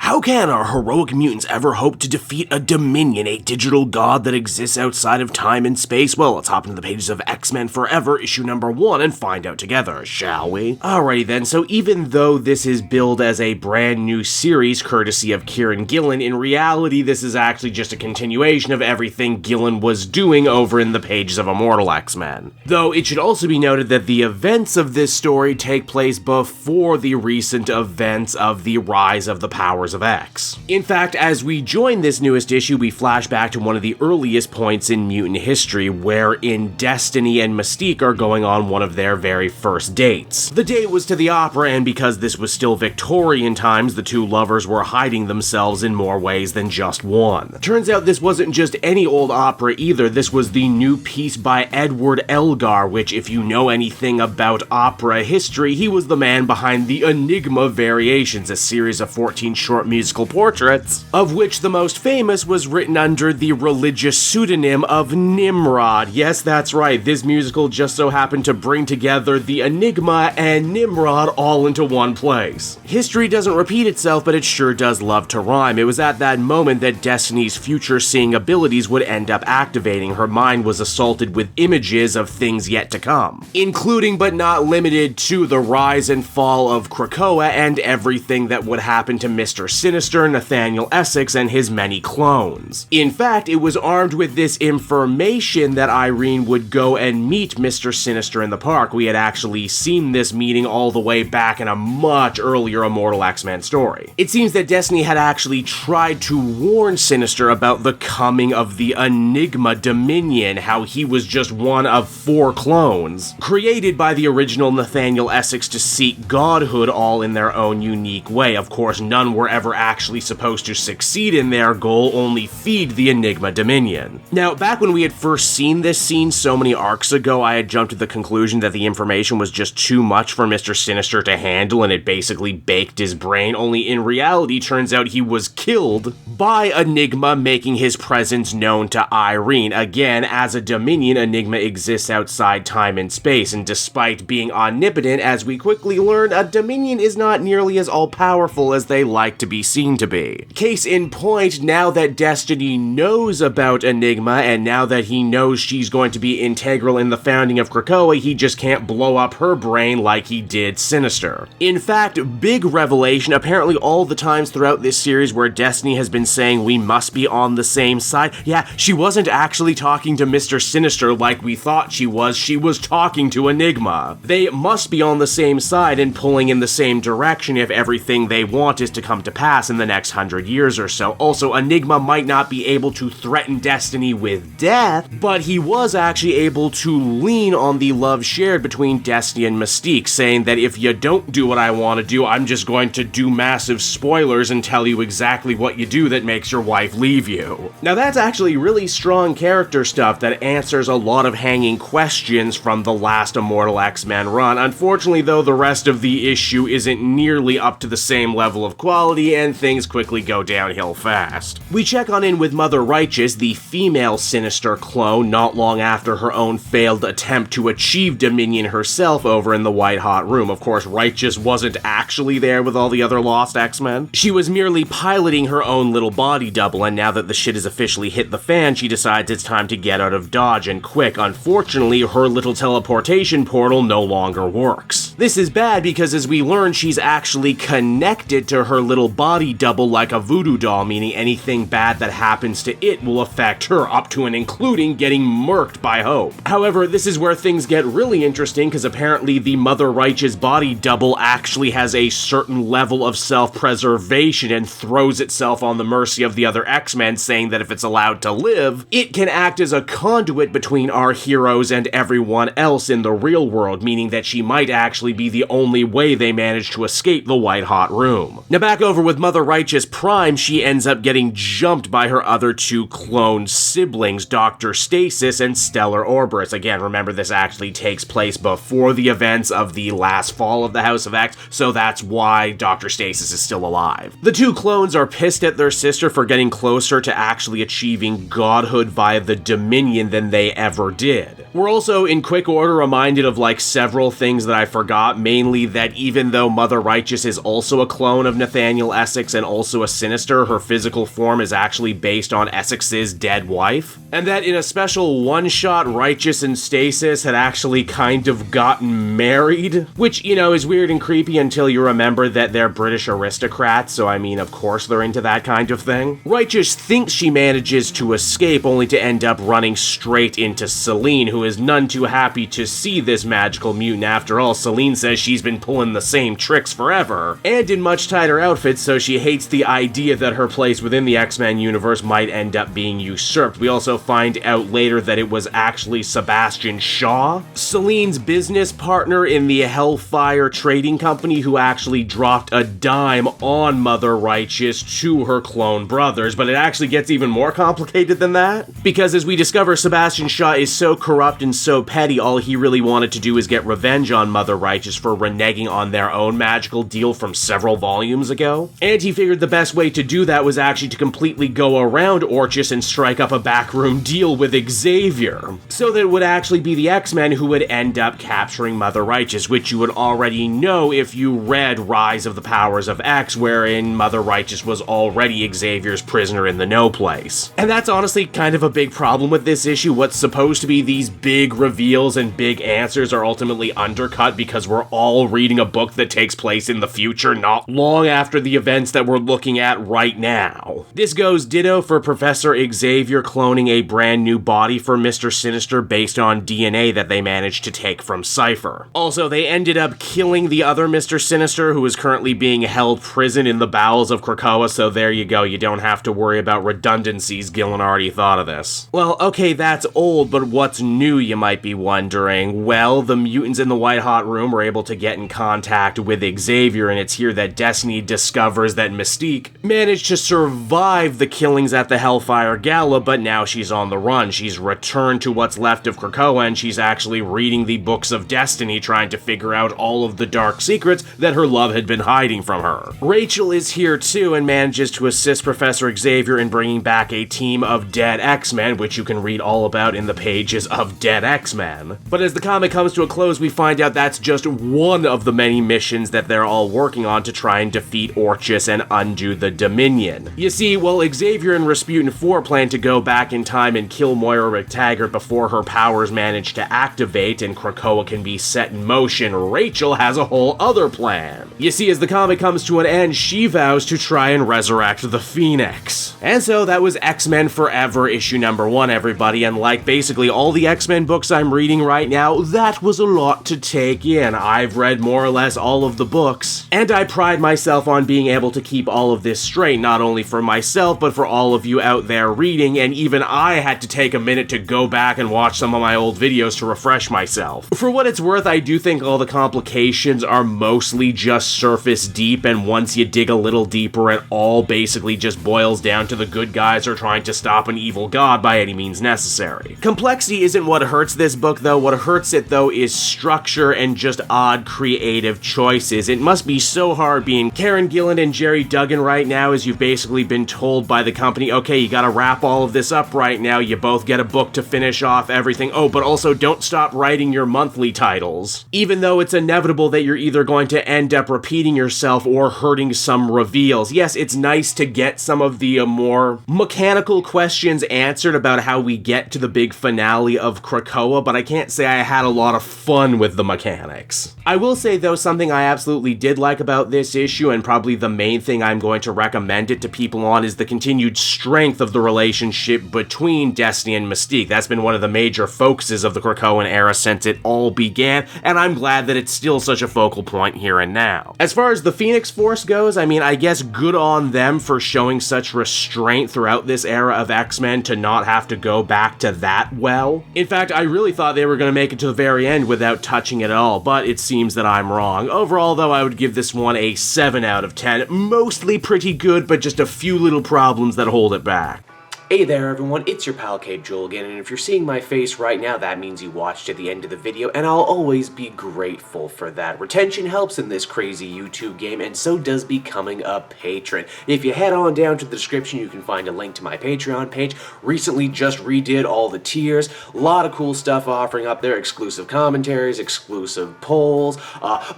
How can our heroic mutants ever hope to defeat a Dominion, a digital god that exists outside of time and space? Well, let's hop into the pages of X-Men Forever, issue number 1, and find out together, shall we? Alrighty then, so even though this is billed as a brand new series courtesy of Kieron Gillen, in reality this is actually just a continuation of everything Gillen was doing over in the pages of Immortal X-Men. Though it should also be noted that the events of this story take place before the recent events of the rise of the powers of X. In fact, as we join this newest issue, we flash back to one of the earliest points in mutant history, wherein Destiny and Mystique are going on one of their very first dates. The date was to the opera, and because this was still Victorian times, the two lovers were hiding themselves in more ways than just one. Turns out this wasn't just any old opera either, this was the new piece by Edward Elgar, which, if you know anything about opera history, he was the man behind the Enigma Variations, a series of 14 short musical portraits, of which the most famous was written under the religious pseudonym of Nimrod. Yes, that's right, this musical just so happened to bring together the Enigma and Nimrod all into one place. History doesn't repeat itself, but it sure does love to rhyme. It was at that moment that Destiny's future-seeing abilities would end up activating. Her mind was assaulted with images of things yet to come, including but not limited to the rise and fall of Krakoa and everything that would happen to Mr. Sinister, Nathaniel Essex, and his many clones. In fact, it was armed with this information that Irene would go and meet Mr. Sinister in the park. We had actually seen this meeting all the way back in a much earlier Immortal X-Men story. It seems that Destiny had actually tried to warn Sinister about the coming of the Enigma Dominion, how he was just one of 4 clones, created by the original Nathaniel Essex to seek godhood all in their own unique way. Of course, none were ever actually supposed to succeed in their goal, only feed the Enigma Dominion. Now, back when we had first seen this scene so many arcs ago, I had jumped to the conclusion that the information was just too much for Mr. Sinister to handle and it basically baked his brain, only in reality turns out he was killed by Enigma, making his presence known to Irene. Again, as a Dominion, Enigma exists outside time and space, and despite being omnipotent, as we quickly learn, a Dominion is not nearly as all-powerful as they like to be seen to be. Case in point, now that Destiny knows about Enigma, and now that he knows she's going to be integral in the founding of Krakoa, he just can't blow up her brain like he did Sinister. In fact, big revelation, apparently all the times throughout this series where Destiny has been saying we must be on the same side, yeah, she wasn't actually talking to Mr. Sinister like we thought she was talking to Enigma. They must be on the same side and pulling in the same direction if everything they want is to come to pass in the next 100 years or so. Also, Enigma might not be able to threaten Destiny with death, but he was actually able to lean on the love shared between Destiny and Mystique, saying that if you don't do what I want to do, I'm just going to do massive spoilers and tell you exactly what you do that makes your wife leave you. Now that's actually really strong character stuff that answers a lot of hanging questions from the last Immortal X-Men run. Unfortunately though, the rest of the issue isn't nearly up to the same level of quality and things quickly go downhill fast. We check on in with Mother Righteous, the female Sinister clone, not long after her own failed attempt to achieve Dominion herself over in the White Hot Room. Of course, Righteous wasn't actually there with all the other lost X-Men. She was merely piloting her own little body double, and now that the shit has officially hit the fan, she decides it's time to get out of Dodge, and quick. Unfortunately, her little teleportation portal no longer works. This is bad because, as we learn, she's actually connected to her little body double like a voodoo doll, meaning anything bad that happens to it will affect her, up to and including getting murked by Hope. However, this is where things get really interesting, because apparently the Mother Righteous body double actually has a certain level of self-preservation and throws itself on the mercy of the other X-Men, saying that if it's allowed to live, it can act as a conduit between our heroes and everyone else in the real world, meaning that she might actually be the only way they manage to escape the White Hot Room. Now back over with Mother Righteous Prime, she ends up getting jumped by her other 2 clone siblings, Dr. Stasis and Stellar Orberus. Again, remember this actually takes place before the events of the last fall of the House of X, so that's why Dr. Stasis is still alive. The 2 clones are pissed at their sister sister for getting closer to actually achieving godhood via the Dominion than they ever did. We're also, in quick order, reminded of like several things that I forgot, mainly that even though Mother Righteous is also a clone of Nathaniel Essex and also a Sinister, her physical form is actually based on Essex's dead wife. And that in a special one-shot, Righteous and Stasis had actually kind of gotten married, which, you know, is weird and creepy until you remember that they're British aristocrats, so I mean, of course they're into that kind of thing. Righteous thinks she manages to escape, only to end up running straight into Selene, who is none too happy to see this magical mutant. After all, Selene says she's been pulling the same tricks forever, and in much tighter outfits, so she hates the idea that her place within the X-Men universe might end up being usurped. We also find out later that it was actually Sebastian Shaw, Selene's business partner in the Hellfire Trading Company, who actually dropped a dime on Mother Righteous to her clone brothers. But it actually gets even more complicated than that, because as we discover, Sebastian Shaw is so corrupt and so petty, all he really wanted to do is get revenge on Mother Righteous for reneging on their own magical deal from several volumes ago. And he figured the best way to do that was actually to completely go around Orchis and strike up a backroom deal with Xavier, so that it would actually be the X-Men who would end up capturing Mother Righteous, which you would already know if you read Rise of the Powers of X, wherein Mother Righteous was already Xavier's prisoner in the No Place. And that's honestly kind of a big problem with this issue. What's supposed to be these big reveals and big answers are ultimately undercut because we're all reading a book that takes place in the future, not long after the events that we're looking at right now. This goes ditto for Professor Xavier cloning a brand new body for Mr. Sinister based on DNA that they managed to take from Cypher. Also, they ended up killing the other Mr. Sinister, who is currently being held prison in the bowels of Krakoa, so there you go, you don't have to worry about redundancies. Gillen already thought of this. Well, okay, that's old, but what's new, you might be wondering? Well, the mutants in the White Hot Room were able to get in contact with Xavier, and it's here that Destiny discovers that Mystique managed to survive the killings at the Hellfire Gala, but now she's on the run. She's returned to what's left of Krakoa, and she's actually reading the books of Destiny, trying to figure out all of the dark secrets that her love had been hiding from her. Rachel is here too, and manages to assist Professor Xavier in bringing back a team of dead X-Men, which you can read all about in the pages of Dead X-Men. But as the comic comes to a close, we find out that's just one of the many missions that they're all working on to try and defeat Orchis and undo the Dominion. You see, while Xavier and Rasputin 4 plan to go back in time and kill Moira McTaggart before her powers manage to activate and Krakoa can be set in motion, Rachel has a whole other plan. You see, as the comic comes to an end, she vows to try and resurrect the Phoenix. And so that was X-Men Forever issue number 1, everybody, and like basically all the X-Men books I'm reading right now, that was a lot to take in. I've read more or less all of the books, and I pride myself on being able to keep all of this straight, not only for myself, but for all of you out there reading, and even I had to take a minute to go back and watch some of my old videos to refresh myself. For what it's worth, I do think all the complications are mostly just surface deep, and once you dig a little deeper, it all basically just boils down to the good guys are trying to stop an evil god by any means necessary. Complexity isn't what hurts this book, though. What hurts it, though, is structure and just odd creative choices. It must be so hard being Kieron Gillen and Jerry Duggan right now, as you've basically been told by the company, okay, you gotta wrap all of this up right now, you both get a book to finish off everything. Oh, but also don't stop writing your monthly titles. Even though it's inevitable that you're either going to end up repeating yourself or hurting some reveals. Yes, it's nice to get some of the more mechanical questions answered about how we get to the big finale of Krakoa, but I can't say I had a lot of fun with the mechanics. I will say, though, something I absolutely did like about this issue, and probably the main thing I'm going to recommend it to people on, is the continued strength of the relationship between Destiny and Mystique. That's been one of the major focuses of the Krakoan era since it all began, and I'm glad that it's still such a focal point here and now. As far as the Phoenix Force goes, I mean, I guess good on them for showing such restraint throughout this era of X-Men to not have to go back to that well. In fact, I really thought they were going to make it to the very end without touching it at all, but it seems that I'm wrong. Overall, though, I would give this one a 7 out of 10. Mostly pretty good, but just a few little problems that hold it back. Hey there everyone, it's your pal Cape Joel again, and if you're seeing my face right now, that means you watched to the end of the video, and I'll always be grateful for that. Retention helps in this crazy YouTube game, and so does becoming a patron. If you head on down to the description, you can find a link to my Patreon page. Recently just redid all the tiers, a lot of cool stuff offering up there, exclusive commentaries, exclusive polls,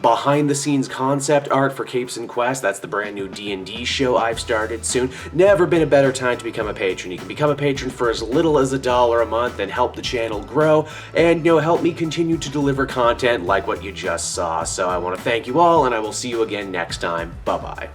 behind the scenes concept art for Capes and Quests. That's the brand new D&D show I've started soon. Never been a better time to become a patron. You can become a patron for as little as $1 a month and help the channel grow and, help me continue to deliver content like what you just saw. So I want to thank you all, and I will see you again next time. Bye-bye.